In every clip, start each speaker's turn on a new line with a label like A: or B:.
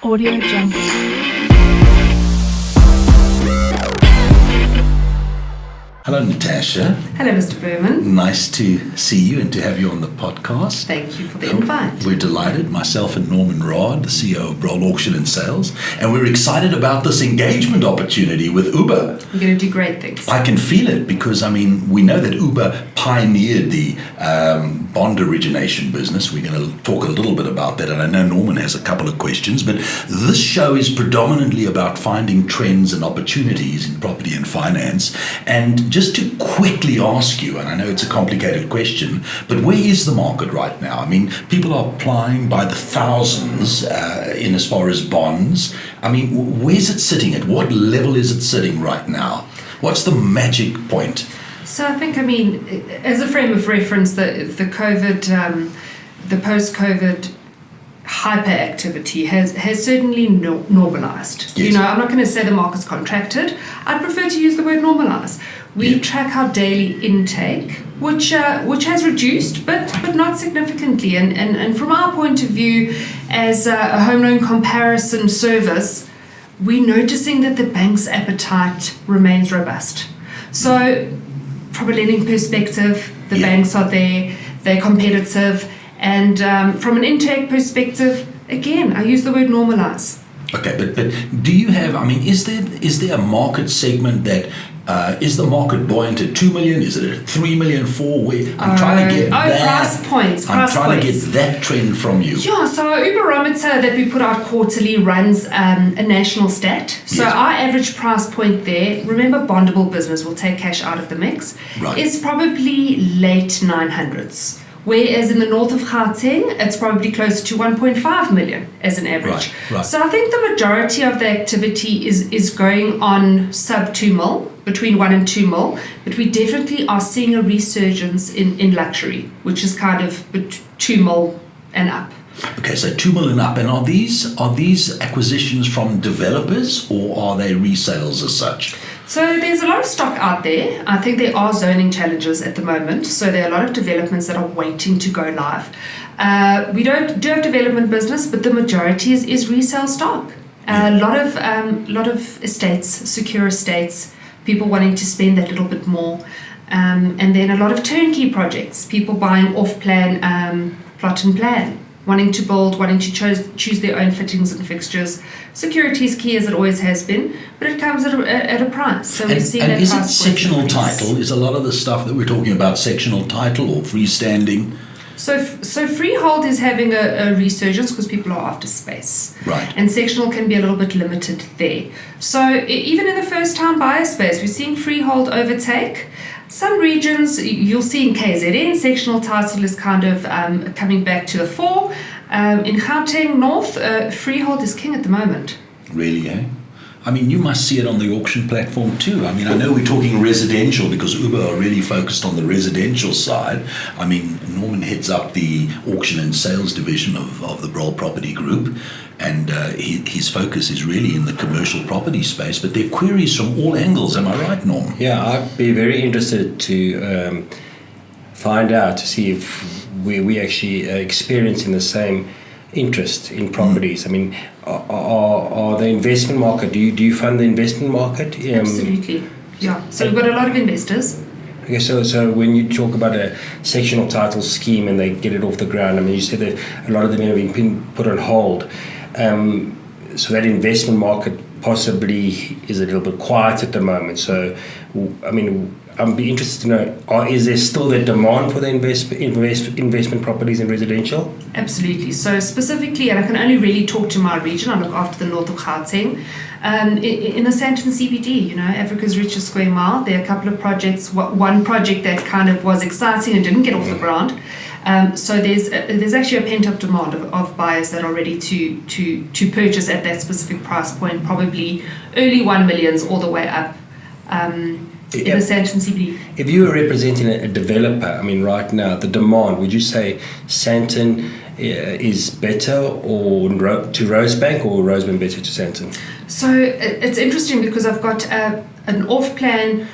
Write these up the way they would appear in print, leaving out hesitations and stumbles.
A: Audio Jungle.
B: Hello, Natasha.
C: Hello, Mr. Berman.
B: Nice to see you and to have you on the podcast.
C: Thank you for the invite.
B: We're delighted, myself and Norman Rod, the CEO of Broll Auction and Sales, and we're excited about this engagement opportunity with Ooba.
C: We're going to do great things.
B: I can feel it because, we know that Ooba pioneered the bond origination business. We're going to talk a little bit about that, and I know Norman has a couple of questions, but this show is predominantly about finding trends and opportunities in property and finance. And just to quickly ask you, and I know it's a complicated question, but where is the market right now? People are applying by the thousands in as far as bonds. Where's it sitting? At what level is it sitting right now? What's the magic point?
C: So I think, as a frame of reference, the post-COVID hyperactivity has certainly normalized.
B: Yes.
C: I'm not going to say the market's contracted. I'd prefer to use the word normalize. We track our daily intake, which has reduced, but not significantly. And from our point of view, as a home loan comparison service, we're noticing that the bank's appetite remains robust. So from a lending perspective, the banks are there, they're competitive. And from an intake perspective, again, I use the word normalize.
B: Okay, but do you have, is there a market segment that, is the market buoyant at 2 million? Is it at 3 million, 4? I'm trying to get that.
C: Price points.
B: To get that trend from you.
C: Yeah, so our Uberometer that we put out quarterly runs a national stat. So our average price point there, remember bondable business, will take cash out of the mix, is probably late 900s. Whereas in the north of Gauteng, it's probably closer to 1.5 million as an average.
B: Right.
C: So I think the majority of the activity is going on sub 2 mil, between 1 and 2 mil, but we definitely are seeing a resurgence in luxury, which is kind of 2 mil and up.
B: Okay, so 2 million up, and are these acquisitions from developers or are they resales as such?
C: So there's a lot of stock out there. I think there are zoning challenges at the moment. So there are a lot of developments that are waiting to go live. We do have development business, but the majority is resale stock. A lot of estates, secure estates, people wanting to spend that little bit more, and then a lot of turnkey projects. People buying off-plan, plot and plan, wanting to build, wanting to choose their own fittings and fixtures. Security is key, as it always has been, but it comes at a price. So we see that.
B: And is it
C: price
B: sectional title? Is a lot of the stuff that we're talking about sectional title or freestanding?
C: So freehold is having a resurgence because people are after space.
B: Right.
C: And sectional can be a little bit limited there. So even in the first-time buyer space, we're seeing freehold overtake. Some regions, you'll see in KZN, sectional title is kind of coming back to the fore. In Gauteng North, freehold is king at the moment.
B: Really, eh? You must see it on the auction platform too. I know we're talking residential because Ooba are really focused on the residential side. Norman heads up the auction and sales division of the Broll Property Group, and his focus is really in the commercial property space, but there are queries from all angles. Am I right, Norm?
D: Yeah, I'd be very interested to find out, to see if we actually are experiencing the same interest in properties. Are the investment market, do you fund the investment market?
C: Absolutely, yeah. So we've got a lot of investors.
D: Okay, so when you talk about a sectional title scheme and they get it off the ground, you said that a lot of them have been put on hold. So that investment market possibly is a little bit quiet at the moment. So, I'd be interested to know, is there still the demand for the investment properties in residential?
C: Absolutely. So specifically, and I can only really talk to my region, I look after the north of Gauteng, in the Sandton CBD, Africa's richest square mile, there are a couple of projects, one project that kind of was exciting and didn't get off the ground. So there's actually a pent-up demand of buyers that are ready to purchase at that specific price point, probably early 1 millions all the way up. In the Sandton CBD.
D: If you were representing a developer, right now, the demand, would you say Sandton is better or to Rosebank, or Rosebank better to Sandton? So
C: it's interesting because I've got an off-plan,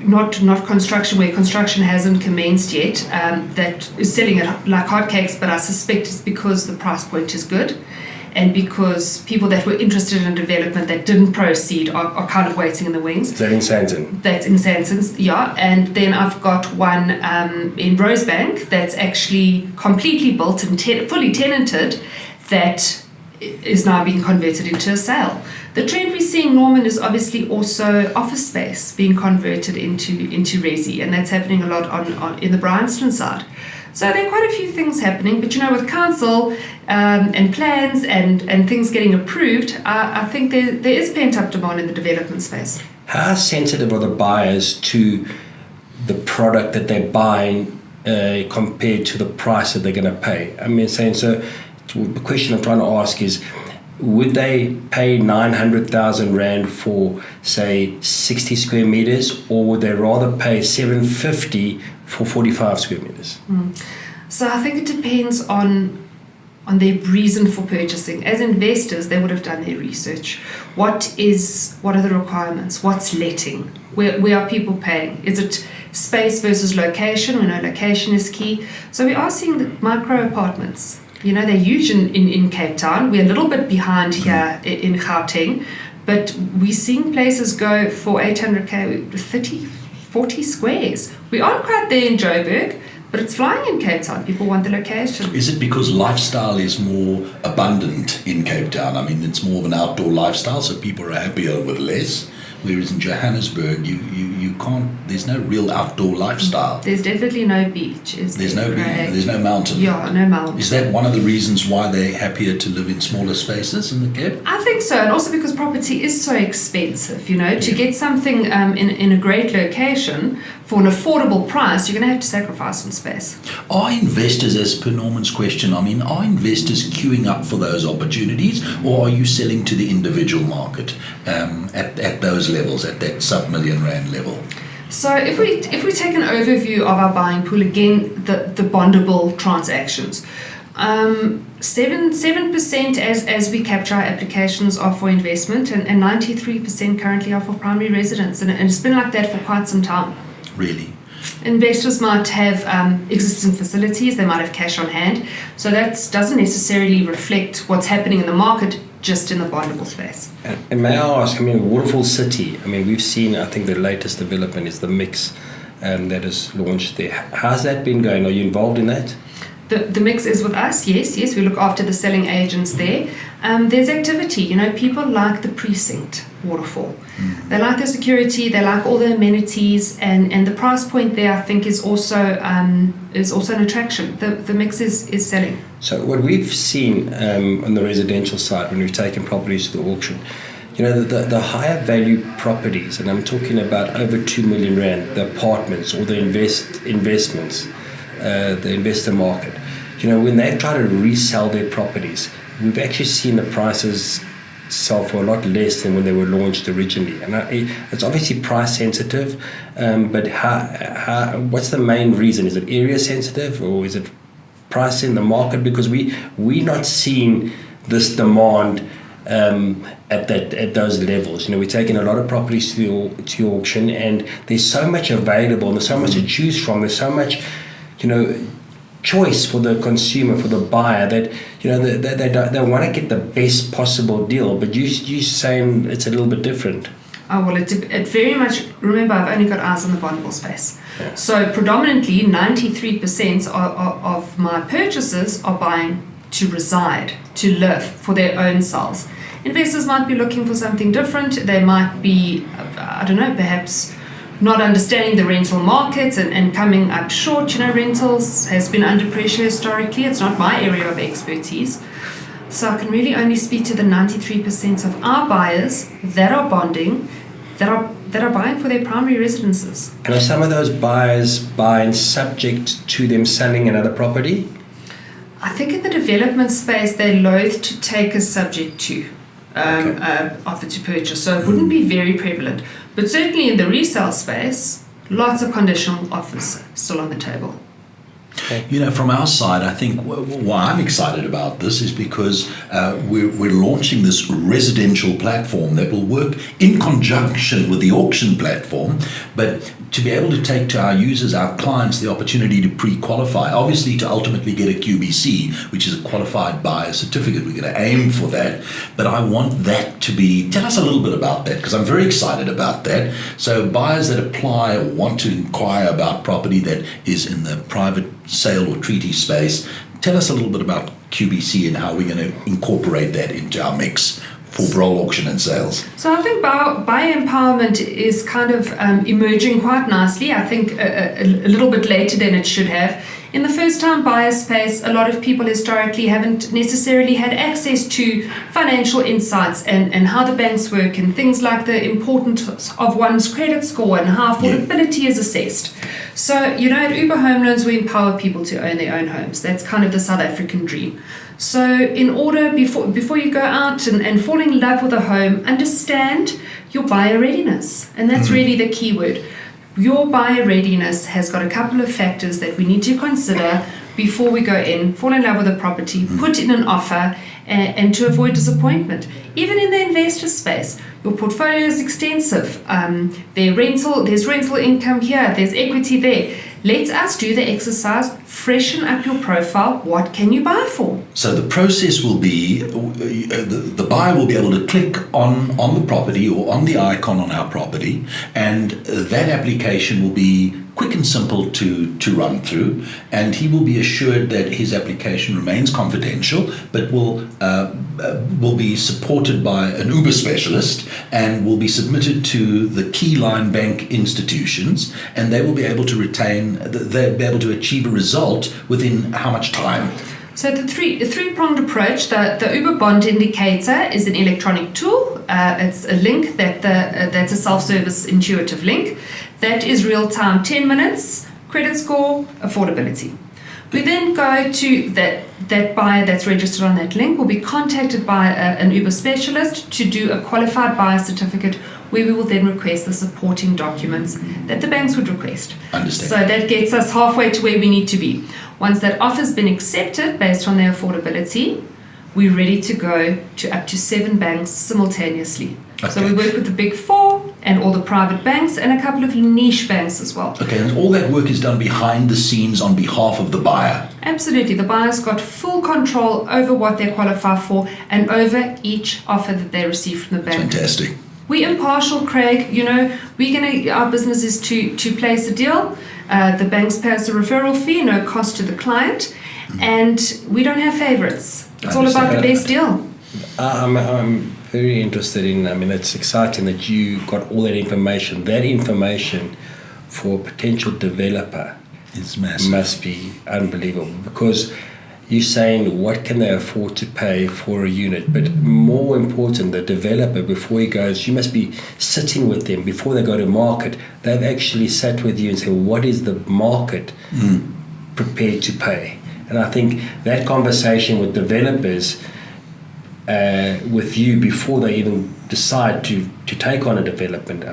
C: not construction, where construction hasn't commenced yet, that is selling it like hotcakes, but I suspect it's because the price point is good. and because people that were interested in development that didn't proceed are kind of waiting in the wings.
D: Is that in Sandton?
C: That's in Sandton, yeah. And then I've got one in Rosebank that's actually completely built and fully tenanted that is now being converted into a sale. The trend we're seeing, Norman, is obviously also office space being converted into resi, and that's happening a lot on in the Bryanston side. So there are quite a few things happening, but with council and plans and things getting approved, I think there is pent-up demand in the development space.
D: How sensitive are the buyers to the product that they're buying compared to the price that they're going to pay? I mean, saying so. The question I'm trying to ask is, would they pay 900,000 Rand for, say, 60 square meters, or would they rather pay 750 for 45 square meters?
C: So I think it depends on their reason for purchasing. As investors, they would have done their research. What are the requirements? What's letting? Where are people paying? Is it space versus location? We know location is key. So we are seeing the micro apartments. They're huge in Cape Town. We're a little bit behind here in Gauteng, but we're seeing places go for 800k, 30, 40 squares. We aren't quite there in Joburg, but it's flying in Cape Town. People want the location.
B: Is it because lifestyle is more abundant in Cape Town? I mean, it's more of an outdoor lifestyle, so people are happier with less. Whereas in Johannesburg, you can't. There's no real outdoor lifestyle.
C: There's definitely no beach.
B: There's no beach. There's no mountain.
C: Yeah, no mountain.
B: Is that one of the reasons why they're happier to live in smaller spaces in the Cape?
C: I think so, and also because property is so expensive. To get something in a great location for an affordable price, you're going to have to sacrifice some space.
B: Are investors, as per Norman's question, are investors queuing up for those opportunities, or are you selling to the individual market at those levels, at that sub-million Rand level?
C: So if we take an overview of our buying pool, again, the bondable transactions, 7% as we capture our applications are for investment, and 93% currently are for primary residence, and it's been like that for quite some time.
B: Really?
C: Investors might have existing facilities, they might have cash on hand, so that doesn't necessarily reflect what's happening in the market just in the bondable space.
D: And may I ask, Waterfall City, we've seen, I think the latest development is the mix that is launched there. How's that been going? Are you involved in that?
C: The mix is with us, yes, we look after the selling agents there. There's activity, people like the precinct Waterfall. They like the security, they like all the amenities, and the price point there, I think, is also an attraction. The mix is selling.
D: So what we've seen on the residential side, when we've taken properties to the auction, the higher value properties, and I'm talking about over 2 million Rand, the apartments or the investments, the investor market, when they try to resell their properties, we've actually seen the prices sell for a lot less than when they were launched originally. And it's obviously price sensitive, but what's the main reason? Is it area sensitive, or is it price in the market? Because we're not seeing this demand at those levels. We're taking a lot of properties to auction, and there's so much available, and there's so much to choose from. There's so much, choice for the consumer, for the buyer, that they want to get the best possible deal. But you're saying it's a little bit different.
C: Oh, well, it very much, remember, I've only got eyes on the bondable space. Yeah. So predominantly 93% of my purchases are buying to reside, to live, for their own selves. Investors might be looking for something different. They might be, perhaps not understanding the rental market and coming up short. Rentals has been under pressure historically. It's not my area of expertise. So I can really only speak to the 93% of our buyers that are bonding, that are buying for their primary residences.
D: And are some of those buyers buying subject to them selling another property?
C: I think in the development space, they're loath to take a subject to offer to purchase. So it wouldn't be very prevalent. But certainly in the resale space, lots of conditional offers still on the table.
D: Okay.
B: You know, from our side, I think why I'm excited about this is because we're launching this residential platform that will work in conjunction with the auction platform, but to be able to take to our users, our clients, the opportunity to pre-qualify, obviously to ultimately get a QBC, which is a qualified buyer certificate. We're going to aim for that, but I want that to be, tell us a little bit about that, because I'm very excited about that. So buyers that apply or want to inquire about property that is in the private sale or treaty space, tell us a little bit about QBC and how we're going to incorporate that into our mix for Brole Auction and Sales.
C: So I think buyer empowerment is kind of emerging quite nicely. I think a little bit later than it should have. In the first-time buyer space, a lot of people historically haven't necessarily had access to financial insights and how the banks work and things like the importance of one's credit score and how affordability is assessed. So, you know, at Ooba Home Loans, we empower people to own their own homes. That's kind of the South African dream. So in order, before you go out and fall in love with a home, understand your buyer readiness. And that's really the key word. Your buyer readiness has got a couple of factors that we need to consider before we go in, fall in love with a property, put in an offer, and to avoid disappointment. Even in the investor space, your portfolio is extensive. There's rental income here, there's equity there. Let us do the exercise, freshen up your profile. What can you buy for?
B: So the process will be, the buyer will be able to click on the property or on the icon on our property, and that application will be quick and simple to run through, and he will be assured that his application remains confidential, but will be supported by an Uber specialist and will be submitted to the key line bank institutions, and they will be able to they'll be able to achieve a result within how much time?
C: So the three-pronged approach, the Uber Bond Indicator is an electronic tool. It's a link that's a self-service intuitive link. That is real-time, 10 minutes, credit score, affordability. We then go to that buyer that's registered on that link will be contacted by an Uber specialist to do a qualified buyer certificate, where we will then request the supporting documents that the banks would request.
B: Understand.
C: So that gets us halfway to where we need to be. Once that offer's been accepted based on their affordability, we're ready to go to up to 7 banks simultaneously.
B: Okay.
C: So we work with the big 4 and all the private banks and a couple of niche banks as well.
B: Okay, and all that work is done behind the scenes on behalf of the buyer.
C: Absolutely. The buyer's got full control over what they qualify for and over each offer that they receive from the bank.
B: Fantastic.
C: We're impartial, Craig. You know, our business is to place a deal. The banks pay us a referral fee, no cost to the client, and we don't have favorites. It's all about the best deal.
D: I'm very interested in, it's exciting that you got all that information. That information for a potential developer
B: It's massive.
D: must be unbelievable, because you're saying what can they afford to pay for a unit, but more important, the developer, before he goes, you must be sitting with them before they go to market. They've actually sat with you and said, what is the market prepared to pay? And I think that conversation with developers, with you before they even decide to take on a development,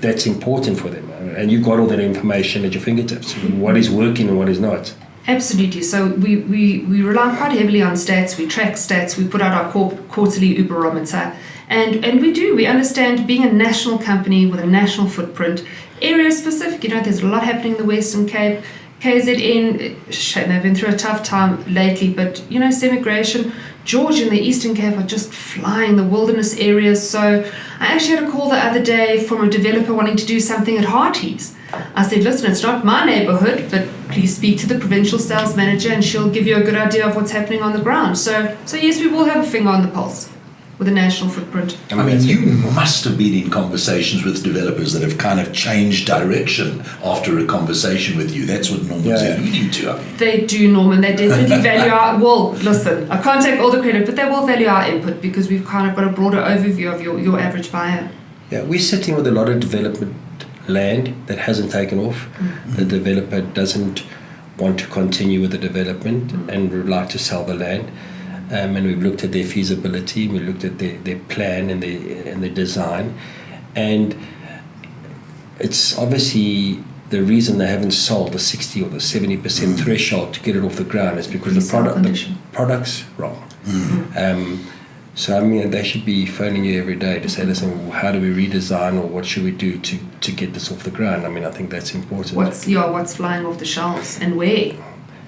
D: that's important for them. And you've got all that information at your fingertips, what is working and what is not.
C: Absolutely. So we rely quite heavily on stats. We track stats. We put out our quarterly Uberometer. And we understand being a national company with a national footprint, area specific, there's a lot happening in the Western Cape. KZN, they've been through a tough time lately, but Semigration, George in the Eastern Cape are just flying, the wilderness areas. So I actually had a call the other day from a developer wanting to do something at Harties. I said, listen, it's not my neighborhood, but please speak to the provincial sales manager and she'll give you a good idea of what's happening on the ground. So yes, we will have a finger on the pulse with a national footprint.
B: You must have been in conversations with developers that have kind of changed direction after a conversation with you. That's what Norman's alluding to.
C: They do, Norman. They definitely value our... Well, listen, I can't take all the credit, but they will value our input because we've kind of got a broader overview of your average buyer.
D: Yeah, we're sitting with a lot of development land that hasn't taken off. The developer doesn't want to continue with the development and would like to sell the land. And we've looked at their feasibility, we looked at their plan and their design, and it's obviously the reason they haven't sold the 60 or the 70% threshold to get it off the ground is because the product's wrong. So I mean, they should be phoning you every day to say, listen, how do we redesign, or what should we do to get this off the ground? I mean, I think that's important.
C: What's flying off the shelves and where?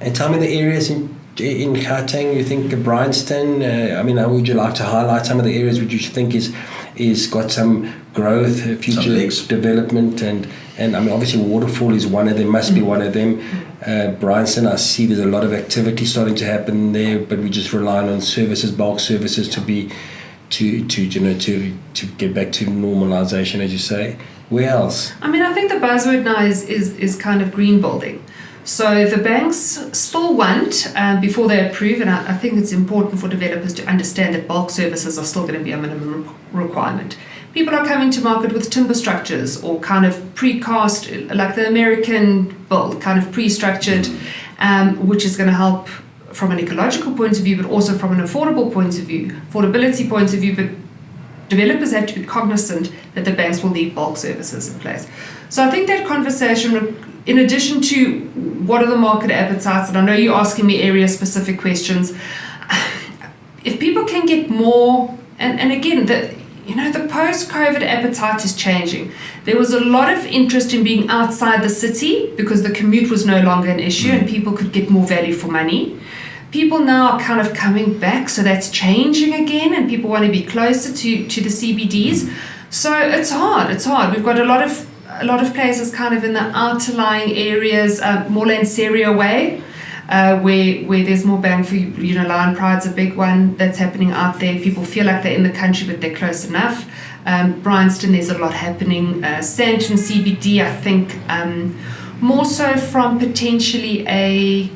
D: And tell me the areas in Gauteng you think Bryanston. I mean, how would you like to highlight some of the areas which you think is got some growth, future development, and I mean, obviously Waterfall is one of them, must be one of them. Bryanston, I see there's a lot of activity starting to happen there, but we're just relying on services, bulk services, to get back to normalization, as you say. Where else?
C: I mean, I think the buzzword now is kind of green building. So the banks still want, before they approve, and I think it's important for developers to understand that bulk services are still going to be a minimum requirement. People are coming to market with timber structures or kind of precast, like the American build, kind of pre-structured, which is going to help from an ecological point of view, but also from an affordability point of view. But developers have to be cognizant that the banks will need bulk services in place. So I think that conversation, in addition to what are the market appetites, and I know you're asking me area-specific questions, if people can get more, and again, the post-COVID appetite is changing. There was a lot of interest in being outside the city because the commute was no longer an issue and people could get more value for money. People now are kind of coming back, so that's changing again, and people want to be closer to the CBDs. So it's hard. We've got a lot of places kind of in the outlying areas, more Lanseria way, where there's more bang for you. Lion Pride's a big one that's happening out there. People feel like they're in the country, but they're close enough. Bryanston, there's a lot happening. Sandton CBD, I think, more so from potentially a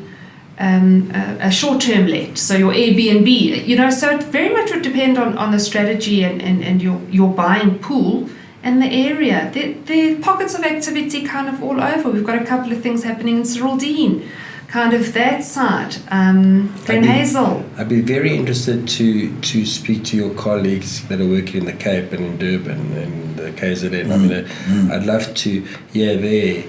C: short-term let, so your Airbnb, so it very much would depend on the strategy and your buying pool and the area. There are pockets of activity kind of all over. We've got a couple of things happening in Cyrildene, kind of that side. Glen Hazel.
D: I'd be very interested to speak to your colleagues that are working in the Cape and in Durban and the KZN. I mean, I'd love to hear their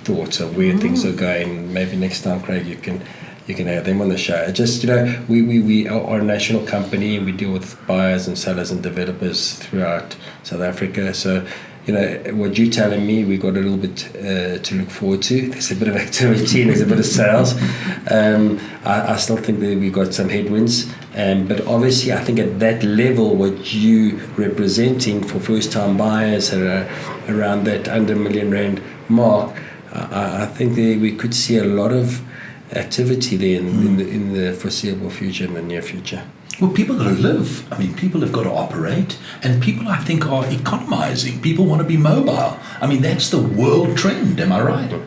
D: thoughts of where things are going. Maybe next time, Craig, you can have them on the show. Just we are a national company and we deal with buyers and sellers and developers throughout South Africa. So what you're telling me, we got a little bit to look forward to. There's a bit of activity and there's a bit of sales. I still think that we got some headwinds, but obviously I think at that level, what you representing for first-time buyers around that under R1 million mark, I think we could see a lot of activity there in the foreseeable future, in the near future.
B: Well, people got to live. I mean, people have got to operate, and people, I think, are economizing. People want to be mobile. I mean, that's the world trend, am I right?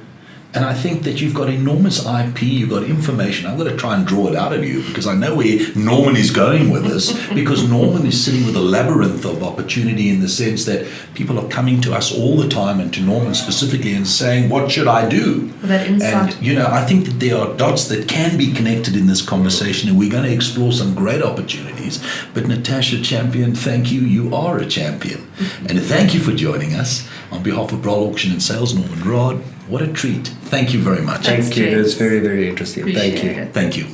B: And I think that you've got enormous IP, you've got information. I'm going to try and draw it out of you because I know where Norman is going with this, because Norman is sitting with a labyrinth of opportunity in the sense that people are coming to us all the time, and to Norman specifically, and saying, what should I do?
C: For that insight.
B: And, I think that there are dots that can be connected in this conversation, and we're going to explore some great opportunities. But Natasha Champion, thank you. You are a champion. And thank you for joining us. On behalf of Broll Auction and Sales, Norman Rod, what a treat. Thank you very much.
D: Thank you. It was very, very interesting.
C: Appreciate
D: Thank you.
C: it.
B: Thank you.